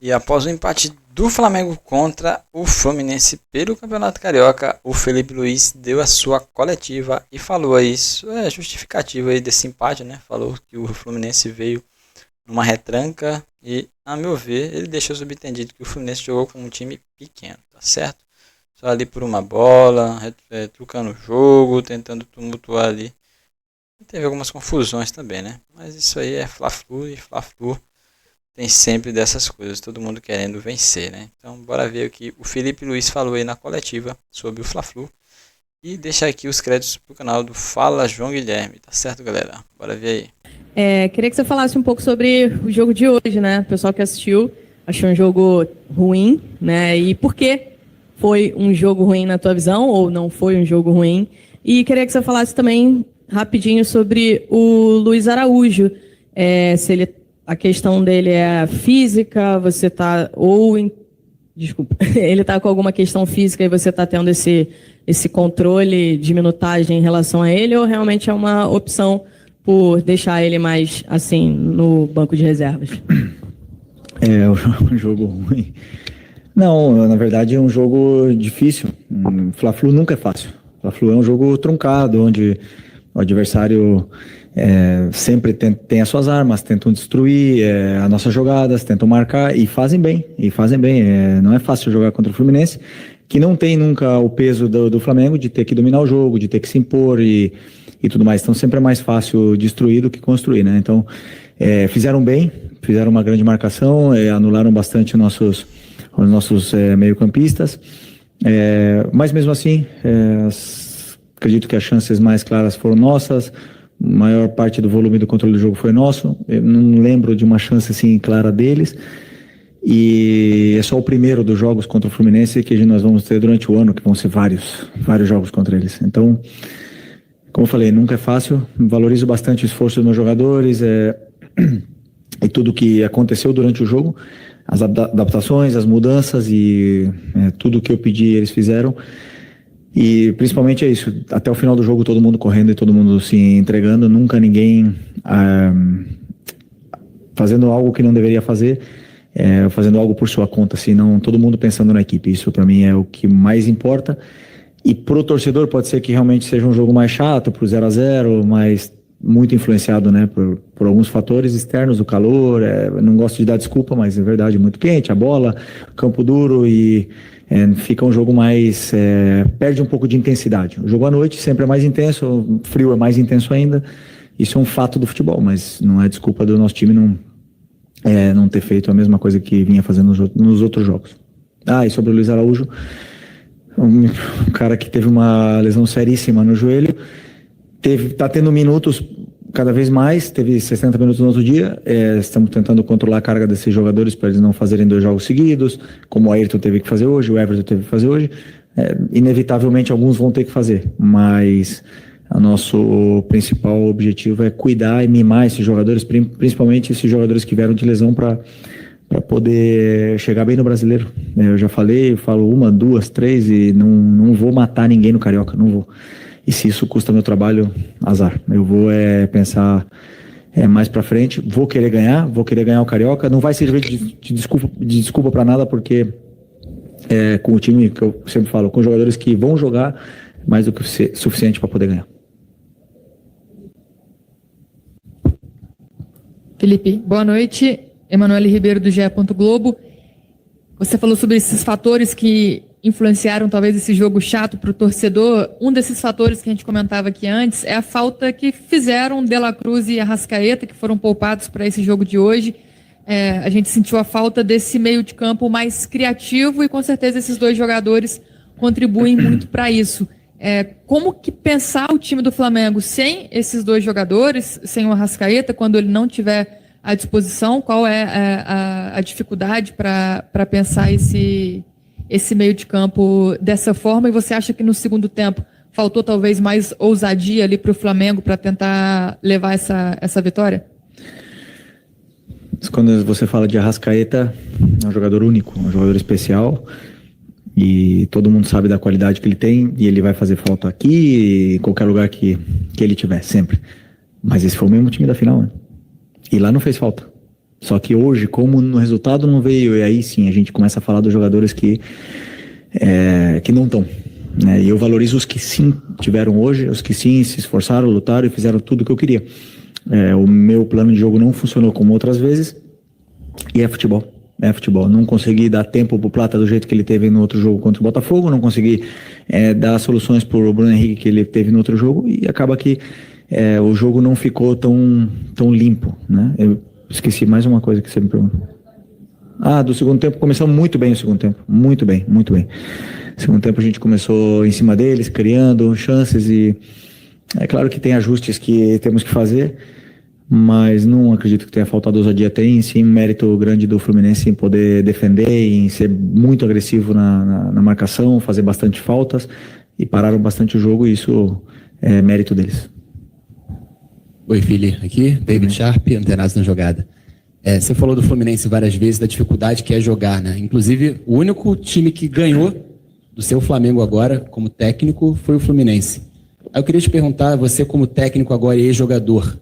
E após o empate do Flamengo contra o Fluminense pelo Campeonato Carioca, o Felipe Luiz deu a sua coletiva e falou aí, isso é justificativa aí desse empate, né? Falou que o Fluminense veio numa retranca e, a meu ver, ele deixou subentendido que o Fluminense jogou com um time pequeno, tá certo? Só ali por uma bola, trucando o jogo, tentando tumultuar ali. E teve algumas confusões também, né? Mas isso aí é Fla-Flu e Fla-Flu tem sempre dessas coisas, todo mundo querendo vencer, né? Então, bora ver o que o Felipe Luiz falou aí na coletiva sobre o Fla-Flu. E deixa aqui os créditos pro canal do Fala João Guilherme, tá certo, galera? Bora ver aí. Queria que você falasse um pouco sobre o jogo de hoje, né? O pessoal que assistiu achou um jogo ruim, né? E por que foi um jogo ruim na tua visão, ou não foi um jogo ruim? E queria que você falasse também rapidinho sobre o Luiz Araújo. Se ele, a questão dele é física, você tá desculpa, ele tá com alguma questão física e você tá tendo esse controle de minutagem em relação a ele, ou realmente é uma opção por deixar ele mais, assim, no banco de reservas? Um jogo ruim. Não, na verdade é um jogo difícil. Fla-Flu nunca é fácil. Fla-Flu é um jogo truncado, onde o adversário sempre tem as suas armas, tentam destruir as nossas jogadas, tentam marcar e fazem bem. Não é fácil jogar contra o Fluminense, que não tem nunca o peso do Flamengo de ter que dominar o jogo, de ter que se impor e tudo mais. Então sempre é mais fácil destruir do que construir, né? Então fizeram bem, fizeram uma grande marcação, anularam bastante os nossos meio-campistas, mas mesmo assim acredito que as chances mais claras foram nossas. A maior parte do volume do controle do jogo foi nosso. Eu não lembro de uma chance assim clara deles. E é só o primeiro dos jogos contra o Fluminense que nós vamos ter durante o ano, que vão ser vários jogos contra eles. Então, como eu falei, nunca é fácil. Valorizo bastante o esforço dos meus jogadores e tudo que aconteceu durante o jogo, as adaptações, as mudanças e tudo que eu pedi eles fizeram. E principalmente é isso, até o final do jogo todo mundo correndo e todo mundo se entregando, nunca ninguém fazendo algo que não deveria fazer, fazendo algo por sua conta, assim, não, todo mundo pensando na equipe. Isso para mim é o que mais importa. E pro torcedor pode ser que realmente seja um jogo mais chato, pro 0-0, mas muito influenciado, né, por alguns fatores externos, o calor, não gosto de dar desculpa, mas é verdade, muito quente, a bola, campo duro e fica um jogo mais, perde um pouco de intensidade. O jogo à noite sempre é mais intenso, o frio é mais intenso ainda, isso é um fato do futebol, mas não é desculpa do nosso time não ter feito a mesma coisa que vinha fazendo nos outros jogos. E sobre o Luiz Araújo, um cara que teve uma lesão seríssima no joelho, tá tendo minutos cada vez mais, teve 60 minutos no outro dia. Estamos tentando controlar a carga desses jogadores para eles não fazerem 2 jogos seguidos, como o Ayrton teve que fazer hoje, o Everton teve que fazer hoje. Inevitavelmente alguns vão ter que fazer, mas o nosso principal objetivo é cuidar e mimar esses jogadores, principalmente esses jogadores que vieram de lesão, para poder chegar bem no Brasileiro. Eu já falei, eu falo 1, 2, 3 e não vou matar ninguém no Carioca, não vou. E se isso custa meu trabalho, azar. Eu vou pensar mais pra frente, vou querer ganhar o Carioca, não vai servir de desculpa pra nada, porque com o time que eu sempre falo, com jogadores que vão jogar mais do que suficiente para poder ganhar. Felipe, boa noite. Emanuele Ribeiro, do GE. Globo. Você falou sobre esses fatores que influenciaram talvez esse jogo chato para o torcedor. Um desses fatores que a gente comentava aqui antes é a falta que fizeram De La Cruz e Arrascaeta, que foram poupados para esse jogo de hoje. A gente sentiu a falta desse meio de campo mais criativo e com certeza esses 2 jogadores contribuem muito para isso. Como que pensar o time do Flamengo sem esses 2 jogadores, sem o Arrascaeta, quando ele não tiver à disposição? Qual é a dificuldade para pensar esse meio de campo dessa forma? E você acha que no segundo tempo faltou talvez mais ousadia ali para o Flamengo para tentar levar essa vitória? Quando você fala de Arrascaeta, é um jogador único, um jogador especial, e todo mundo sabe da qualidade que ele tem, e ele vai fazer falta aqui, em qualquer lugar que ele tiver, sempre. Mas esse foi o mesmo time da final, né? E lá não fez falta. Só que hoje, como no resultado não veio, e aí sim a gente começa a falar dos jogadores que não estão. Né? E eu valorizo os que sim tiveram hoje, os que sim se esforçaram, lutaram e fizeram tudo o que eu queria. O meu plano de jogo não funcionou como outras vezes, e é futebol. É futebol. Não consegui dar tempo pro Plata do jeito que ele teve no outro jogo contra o Botafogo, não consegui dar soluções pro Bruno Henrique que ele teve no outro jogo, e acaba que o jogo não ficou tão limpo, né? Eu esqueci mais uma coisa que você me perguntou. Do segundo tempo, começamos muito bem o segundo tempo, muito bem. Segundo tempo a gente começou em cima deles, criando chances, e é claro que tem ajustes que temos que fazer, mas não acredito que tenha faltado ousadia. Tem sim um mérito grande do Fluminense em poder defender, em ser muito agressivo na marcação, fazer bastante faltas, e pararam bastante o jogo, e isso é mérito deles. Oi, Fili, aqui, David Sharp, Antenados na Jogada. Você falou do Fluminense várias vezes, da dificuldade que é jogar, né? Inclusive, o único time que ganhou do seu Flamengo agora, como técnico, foi o Fluminense. Aí eu queria te perguntar, você como técnico agora e ex-jogador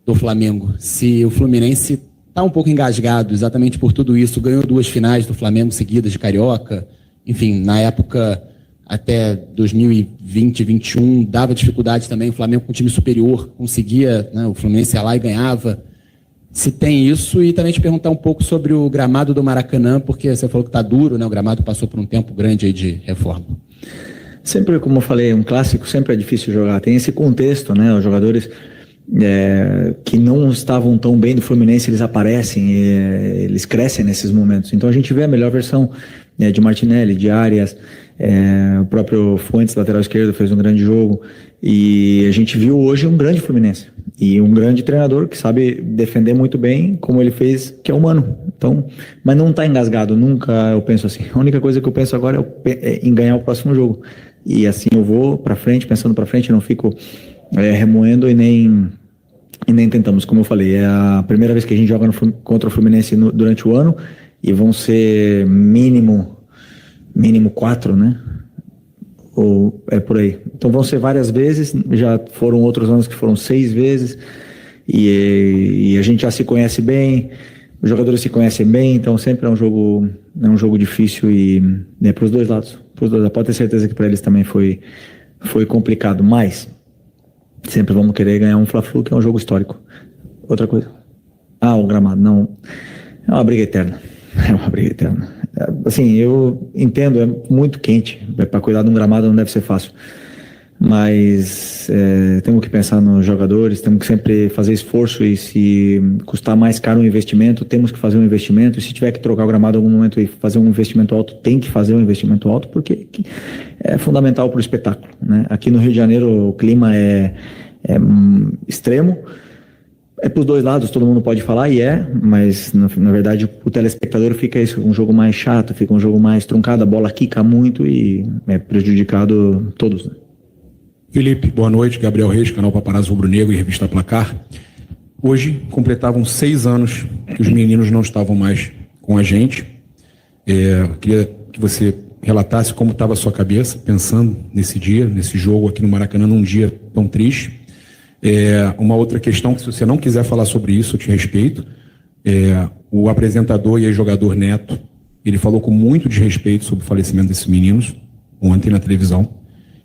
do Flamengo, se o Fluminense está um pouco engasgado exatamente por tudo isso, ganhou 2 finais do Flamengo seguidas de Carioca, enfim, na época até 2020, 2021, dava dificuldade também, o Flamengo com um time superior conseguia, né, o Fluminense ia lá e ganhava. Se tem isso, e também te perguntar um pouco sobre o gramado do Maracanã, porque você falou que está duro, né, o gramado passou por um tempo grande aí de reforma. Sempre, como eu falei, um clássico sempre é difícil jogar, tem esse contexto, né, os jogadores que não estavam tão bem do Fluminense, eles aparecem, eles crescem nesses momentos. Então a gente vê a melhor versão de Martinelli, de Arias, o próprio Fuentes, lateral esquerdo, fez um grande jogo, e a gente viu hoje um grande Fluminense e um grande treinador que sabe defender muito bem, como ele fez, que é humano. Então, mas não está engasgado, nunca eu penso assim. A única coisa que eu penso agora é em ganhar o próximo jogo, e assim eu vou para frente, pensando para frente, não fico remoendo e nem tentamos. Como eu falei, é a primeira vez que a gente joga contra o Fluminense durante o ano, e vão ser mínimo 4, né? Ou é por aí. Então vão ser várias vezes, já foram outros anos que foram 6 vezes, e a gente já se conhece bem, os jogadores se conhecem bem, então sempre é um jogo difícil, e para os dois lados. Pode ter certeza que para eles também foi complicado, mas sempre vamos querer ganhar um Fla-Flu, que é um jogo histórico. Outra coisa. O gramado, não. É uma briga eterna. Assim, eu entendo, é muito quente. Para cuidar de um gramado não deve ser fácil. Mas temos que pensar nos jogadores, temos que sempre fazer esforço, e se custar mais caro um investimento, temos que fazer um investimento. E se tiver que trocar o gramado em algum momento e fazer um investimento alto, tem que fazer um investimento alto, porque é fundamental para o espetáculo, né? Aqui no Rio de Janeiro o clima é extremo. É para os dois lados, todo mundo pode falar, mas na verdade o telespectador fica um jogo mais chato, fica um jogo mais truncado, a bola quica muito e é prejudicado todos, né? Felipe, boa noite. Gabriel Reis, canal Paparazzo Rubro Negro e revista Placar. Hoje completavam 6 anos que os meninos não estavam mais com a gente. Queria que você relatasse como estava a sua cabeça pensando nesse dia, nesse jogo aqui no Maracanã, num dia tão triste. Uma outra questão, que se você não quiser falar sobre isso, eu te respeito. O apresentador e ex-jogador Neto, ele falou com muito desrespeito sobre o falecimento desses meninos ontem na televisão,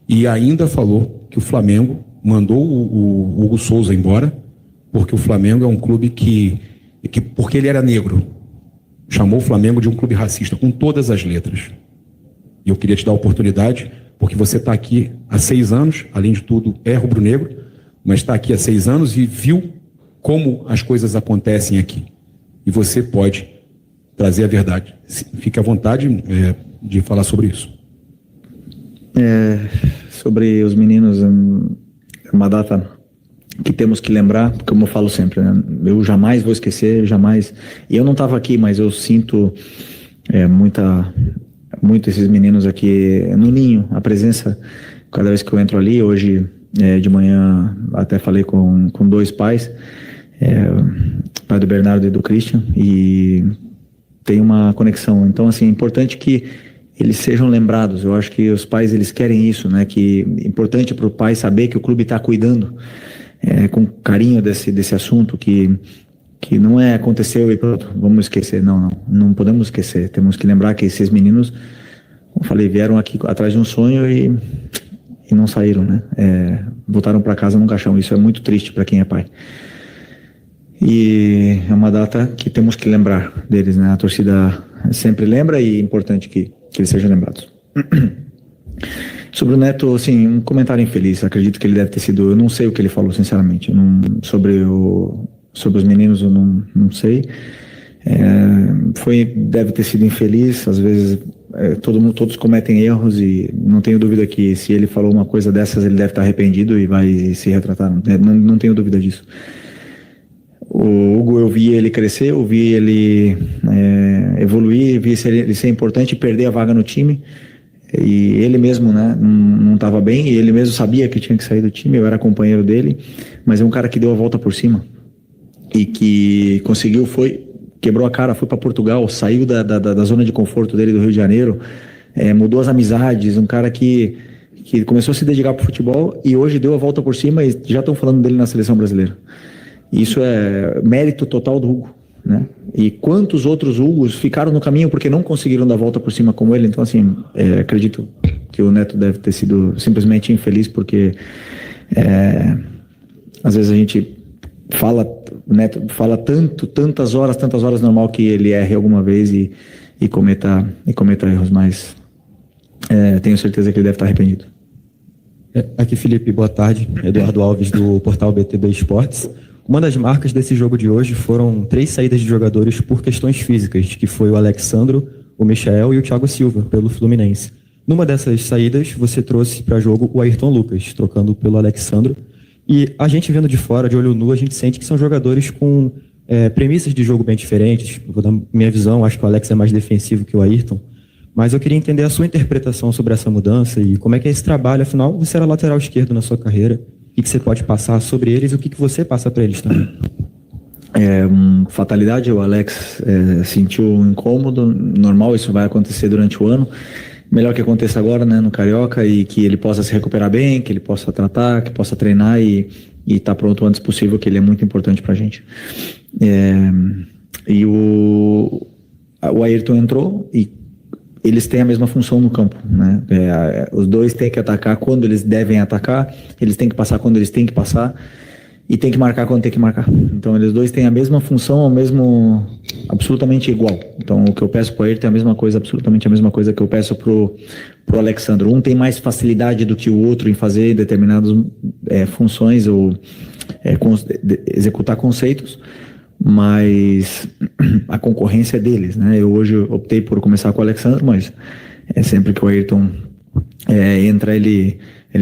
e ainda falou que o Flamengo mandou o Hugo Souza embora porque o Flamengo é um clube que porque ele era negro, chamou o Flamengo de um clube racista, com todas as letras. E eu queria te dar a oportunidade, porque você está aqui há 6 anos, além de tudo é rubro-negro, mas está aqui há 6 anos e viu como as coisas acontecem aqui. E você pode trazer a verdade. Fique à vontade de falar sobre isso. Sobre os meninos, é uma data que temos que lembrar, como eu falo sempre, né? Eu jamais vou esquecer, jamais. E eu não estava aqui, mas eu sinto muito esses meninos aqui no ninho, a presença, cada vez que eu entro ali. Hoje de manhã até falei com 2 pais, pai do Bernardo e do Christian, e tem uma conexão. Então, assim, é importante que eles sejam lembrados. Eu acho que os pais, eles querem isso, né? Que é importante para o pai saber que o clube está cuidando com carinho desse assunto, que que não é aconteceu e pronto, vamos esquecer. Não podemos esquecer. Temos que lembrar que esses meninos, como eu falei, vieram aqui atrás de um sonho e não saíram, né? Voltaram para casa num caixão. Isso é muito triste para quem é pai. E é uma data que temos que lembrar deles, né? A torcida sempre lembra e é importante que eles sejam lembrados. Sobre o Neto, assim, um comentário infeliz. Acredito que ele deve ter sido... Eu não sei o que ele falou, sinceramente. Sobre os meninos, eu não sei. Deve ter sido infeliz. Às vezes, todos cometem erros e não tenho dúvida que se ele falou uma coisa dessas, ele deve estar arrependido e vai se retratar. Não tenho dúvida disso. O Hugo, eu vi ele crescer, eu vi ele evoluir, vi ele ser importante, perder a vaga no time. E ele mesmo, né, não estava bem, e ele mesmo sabia que tinha que sair do time, eu era companheiro dele, mas é um cara que deu a volta por cima e que conseguiu, quebrou a cara, foi para Portugal, saiu da zona de conforto dele do Rio de Janeiro, mudou as amizades, um cara que começou a se dedicar para o futebol e hoje deu a volta por cima e já estão falando dele na seleção brasileira. Isso é mérito total do Hugo, né? E quantos outros Hugos ficaram no caminho porque não conseguiram dar a volta por cima como ele. Então, assim, acredito que o Neto deve ter sido simplesmente infeliz porque às vezes a gente o Neto fala tantas horas normal que ele erre alguma vez e cometa erros, mas tenho certeza que ele deve estar arrependido. Aqui, Felipe, boa tarde. Eduardo Alves, do portal BTB Esportes. Uma das marcas desse jogo de hoje foram 3 saídas de jogadores por questões físicas, que foi o Alexandro, o Michael e o Thiago Silva, pelo Fluminense. Numa dessas saídas, você trouxe para jogo o Ayrton Lucas, trocando pelo Alexandro. E a gente vendo de fora, de olho nu, a gente sente que são jogadores com premissas de jogo bem diferentes. Eu vou dar minha visão, acho que o Alex é mais defensivo que o Ayrton. Mas eu queria entender a sua interpretação sobre essa mudança e como é que é esse trabalho. Afinal, você era lateral esquerdo na sua carreira. O que você pode passar sobre eles e o que você passa para eles também? Fatalidade, o Alex sentiu um incômodo, normal, isso vai acontecer durante o ano. Melhor que aconteça agora, né, no Carioca, e que ele possa se recuperar bem, que ele possa tratar, que possa treinar e estar pronto o antes possível, que ele é muito importante pra gente. E o Ayrton entrou e eles têm a mesma função no campo, né? Os dois têm que atacar quando eles devem atacar, eles têm que passar quando eles têm que passar e tem que marcar quando tem que marcar. Então eles dois têm a mesma função, absolutamente igual. Então o que eu peço para ele tem a mesma coisa, absolutamente a mesma coisa que eu peço pro Alexandro. Um tem mais facilidade do que o outro em fazer determinadas funções ou executar conceitos, mas a concorrência é deles, né? Eu hoje optei por começar com o Alexandre, mas sempre que o Ayrton entra, ele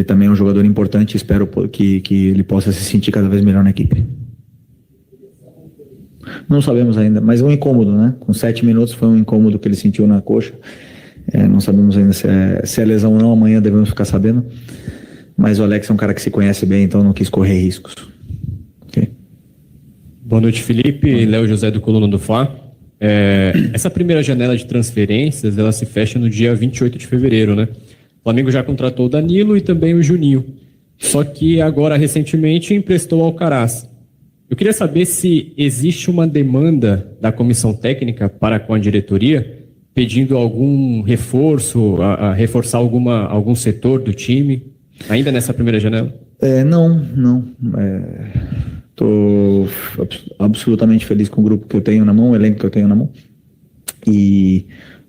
também é um jogador importante. Espero que ele possa se sentir cada vez melhor na equipe. Não sabemos ainda, mas é um incômodo, né? Com 7 minutos foi um incômodo que ele sentiu na coxa. Não sabemos ainda se é lesão ou não, amanhã devemos ficar sabendo. Mas o Alex é um cara que se conhece bem, então não quis correr riscos. Okay? Boa noite, Felipe. Léo José do Coluna do Fla. Essa primeira janela de transferências, ela se fecha no dia 28 de fevereiro, né? O Flamengo já contratou o Danilo e também o Juninho. Só que agora, recentemente, emprestou o Alcaraz. Eu queria saber se existe uma demanda da comissão técnica para com a diretoria, pedindo algum reforço, a reforçar algum setor do time, ainda nessa primeira janela? Não. Estou absolutamente feliz com o grupo que eu tenho na mão, o elenco que eu tenho na mão.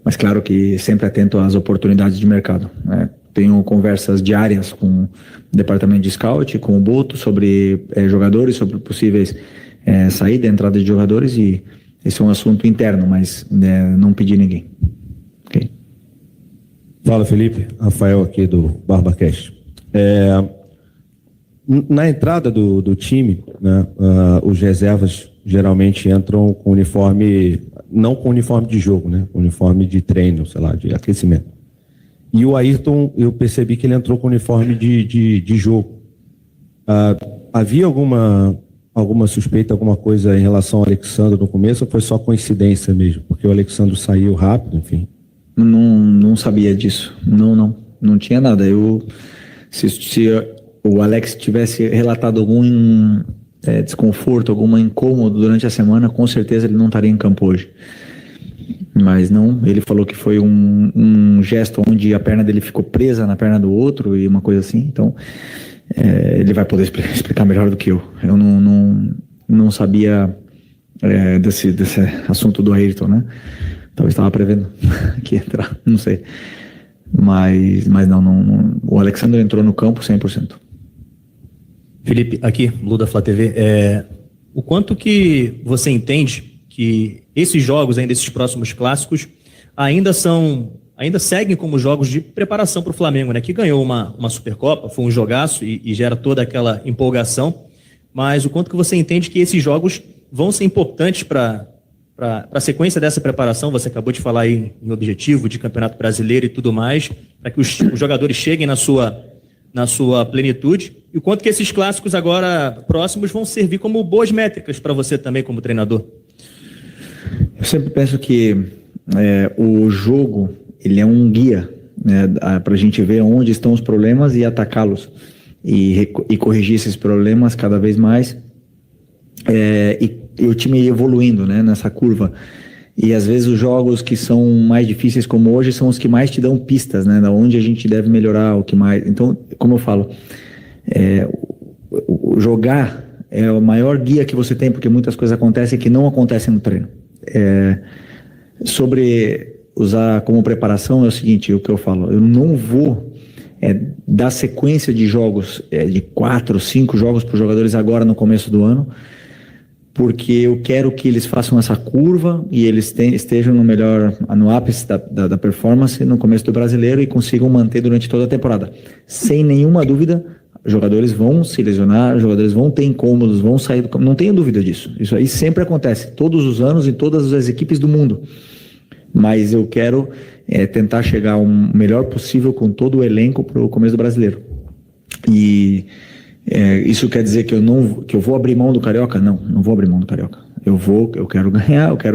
Mas claro que sempre atento às oportunidades de mercado, né? Tenho conversas diárias com o departamento de scout, com o Boto, sobre jogadores, sobre possíveis saída e entrada de jogadores, e esse é um assunto interno, mas não pedi ninguém. Okay. Fala, Felipe. Rafael aqui do BarbaCast. Na entrada do time, né, os reservas geralmente entram com uniforme, não com uniforme de jogo, né, com uniforme de treino, sei lá, de aquecimento. E o Ayrton, eu percebi que ele entrou com uniforme de jogo. Havia alguma suspeita, alguma coisa em relação ao Alexandre no começo, ou foi só coincidência mesmo? Porque o Alexandre saiu rápido, enfim. Não sabia disso. Não tinha nada. Se o Alex tivesse relatado desconforto, algum incômodo durante a semana, com certeza ele não estaria em campo hoje. Mas não, ele falou que foi um gesto onde a perna dele ficou presa na perna do outro e uma coisa assim. Então, ele vai poder explicar melhor do que eu. Eu não sabia desse assunto do Ayrton, né? Talvez estava prevendo que ia entrar, não sei. Mas não, o Alexandre entrou no campo 100%. Felipe, aqui, Luda Flá TV. O quanto que você entende que esses jogos, ainda esses próximos clássicos, ainda seguem como jogos de preparação para o Flamengo, né? Que ganhou uma Supercopa, foi um jogaço e gera toda aquela empolgação. Mas o quanto que você entende que esses jogos vão ser importantes para a sequência dessa preparação? Você acabou de falar aí em objetivo de Campeonato Brasileiro e tudo mais, para que os jogadores cheguem na sua plenitude. E o quanto que esses clássicos agora próximos vão servir como boas métricas para você também como treinador? Eu sempre penso que o jogo ele é um guia, né, para a gente ver onde estão os problemas e atacá-los e corrigir esses problemas cada vez mais e o time evoluindo, né, nessa curva. E às vezes os jogos que são mais difíceis como hoje são os que mais te dão pistas, né, da onde a gente deve melhorar, o que mais. Então, como eu falo, o jogar é o maior guia que você tem, porque muitas coisas acontecem que não acontecem no treino. Sobre usar como preparação é o seguinte, o que eu falo, eu não vou dar sequência de jogos, de 4, 5 jogos para os jogadores agora no começo do ano, porque eu quero que eles façam essa curva e eles estejam no ápice da performance no começo do Brasileiro e consigam manter durante toda a temporada. Sem nenhuma dúvida, jogadores vão se lesionar, jogadores vão ter incômodos, vão sair do campo, não tenho dúvida disso. Isso aí sempre acontece, todos os anos em todas as equipes do mundo. Mas eu quero tentar chegar o melhor possível com todo o elenco para o começo do Brasileiro. E isso quer dizer que eu vou abrir mão do Carioca? Não vou abrir mão do Carioca. Eu quero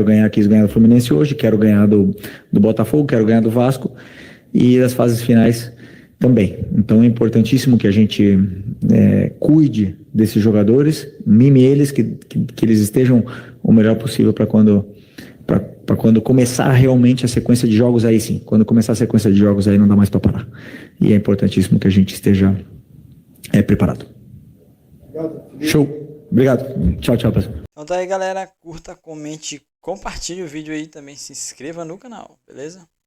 ganhar, quis ganhar do Fluminense hoje, quero ganhar do Botafogo, quero ganhar do Vasco e das fases finais também. Então é importantíssimo que a gente cuide desses jogadores, mime eles, que eles estejam o melhor possível para quando começar realmente a sequência de jogos, aí sim. Quando começar a sequência de jogos, aí não dá mais para parar. E é importantíssimo que a gente esteja preparado. Show. Obrigado. Tchau, pessoal. Então tá aí, galera. Curta, comente, compartilhe o vídeo aí também. Se inscreva no canal, beleza?